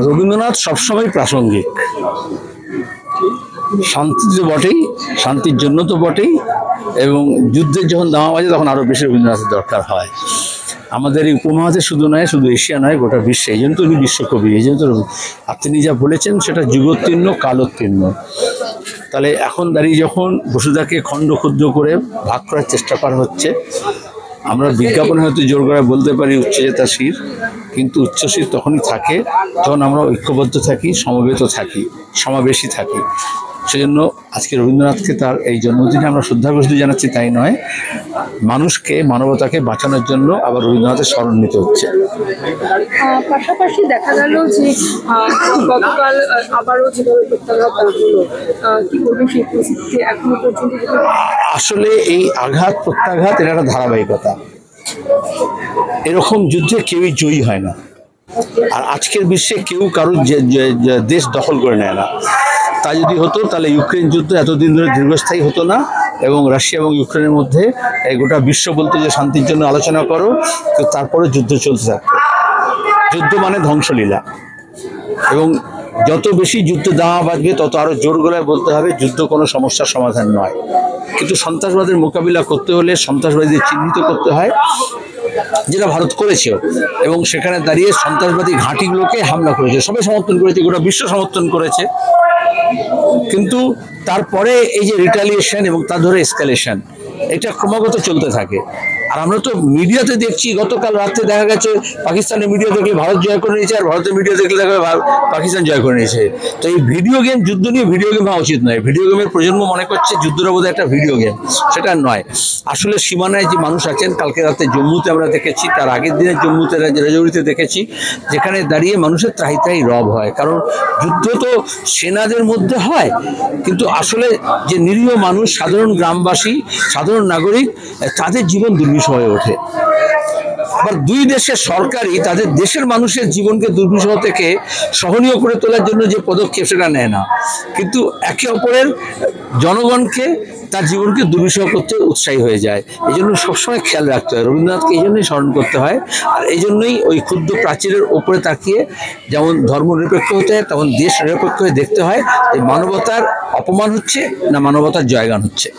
রবীন্দ্রনাথ সবসময় প্রাসঙ্গিক, শান্তি তো বটেই, শান্তির জন্য তো বটেই, এবং যুদ্ধের যখন দামা বাজে তখন আরও বেশি রবীন্দ্রনাথের দরকার হয়। আমাদের এই উপমহাদেশ শুধু নয়, শুধু এশিয়া নয়, গোটা বিশ্বে। এই জন্য তো উনি বিশ্বকবি, এই জন্য তো। আর তিনি যা বলেছেন সেটা যুগোত্তীর্ণ, কালোত্তীর্ণ। তাহলে এখন দাঁড়িয়ে যখন বসুধাকে খণ্ড ক্ষুদ্র করে ভাগ করার চেষ্টা করা হচ্ছে, আমরা বিজ্ঞাপনে হয়তো জোর করে বলতে পারি উচ্চজেতা শির, কিন্তু উচ্চশির তখনই থাকে যখন আমরা ঐক্যবদ্ধ থাকি, সমবেত থাকি, সমাবেশী থাকি। সেজন্য আজকে রবীন্দ্রনাথকে তার এই জন্মদিনে আমরা শ্রদ্ধাভক্তি জানাচ্ছি, তাই নয়, মানুষকে, মানবতাকে বাঁচানোর জন্য আবার রবীন্দ্রনাথের স্মরণ নিতে হচ্ছে। পাশাপাশি দেখা গেল যে গতকাল আবারও যেভাবে প্রত্যাঘাত হলো, কি বলবেন সেই পরিস্থিতি এখনো পর্যন্ত? আসলে এই আঘাত প্রত্যাঘাত এর একটা ধারাবাহিকতা। এরকম যুদ্ধে কেউই জয়ী হয় না, আর আজকের বিশ্বে কেউ কারোর দেশ দখল করে নেয় না। তা যদি হতো তাহলে ইউক্রেন যুদ্ধ এতদিন ধরে দীর্ঘস্থায়ী হতো না, এবং রাশিয়া এবং ইউক্রেনের মধ্যে এই গোটা বিশ্ব বলতো যে শান্তির জন্য আলোচনা করো, তো তারপরে যুদ্ধ চলতে থাকতো। যুদ্ধ মানে ধ্বংসলীলা, এবং যত বেশি যুদ্ধ দামা বাজবে তত আরও জোর গলায় বলতে হবে যুদ্ধ কোনো সমস্যার সমাধান নয়। কিন্তু সন্ত্রাসবাদের মোকাবিলা করতে হলে সন্ত্রাসবাদীদের চিহ্নিত করতে হয়, যেটা ভারত করেছেও, এবং সেখানে দাঁড়িয়ে সন্ত্রাসবাদী ঘাঁটিগুলোকে হামলা করেছে, সবাই সমর্থন করেছে, গোটা বিশ্ব সমর্থন করেছে। কিন্তু তারপরে এই যে রিটালিয়েশন এবং তার ধরে এসকালেশন, এটা ক্রমাগত চলতে থাকে। আর আমরা তো মিডিয়াতে দেখছি, গতকাল রাত্রে দেখা গেছে পাকিস্তানের মিডিয়া দেখলে ভারত জয় করে নিয়েছে, আর ভারতের মিডিয়া দেখলে দেখা পাকিস্তান জয় করে নিয়েছে। তো এই ভিডিও গেম, যুদ্ধ নিয়ে ভিডিও গেম হওয়া উচিত নয়। ভিডিও গেমের প্রজন্ম মনে করছে যুদ্ধটা বোধহয় একটা ভিডিও গেম, সেটা নয়। আসলে সীমানায় যে মানুষ আছেন, কালকে রাতে জম্মুতে আমরা দেখেছি, তার আগের দিনে জম্মুতে, রাজৌরিতে দেখেছি, যেখানে দাঁড়িয়ে মানুষের ত্রাহি ত্রাহি রব হয়। কারণ যুদ্ধ তো সেনাদের মধ্যে হয়, কিন্তু আসলে যে নিরীহ মানুষ, সাধারণ গ্রামবাসী, সাধারণ নাগরিক, তাদের জীবন দুর্বিষহ হয়ে ওঠে। আবার দুই দেশের সরকারই তাদের দেশের মানুষের জীবনকে দুর্বিষহ থেকে সহনীয় করে তোলার জন্য যে পদক্ষেপ সেটা নেয় না, কিন্তু একে অপরের জনগণকে, তার জীবনকে দুর্বিষহ করতে উৎসাহী হয়ে যায়। এই জন্য সবসময় খেয়াল রাখতে হয়, রবীন্দ্রনাথকে এই জন্যই স্মরণ করতে হয়। আর এই জন্যই ওই ক্ষুদ্র প্রাচীরের ওপরে তাকিয়ে যেমন ধর্ম নিরপেক্ষ হতে হয়, তেমন দেশ নিরপেক্ষ হয়ে দেখতে হয় যে মানবতার অপমান হচ্ছে না মানবতার জয়গান হচ্ছে।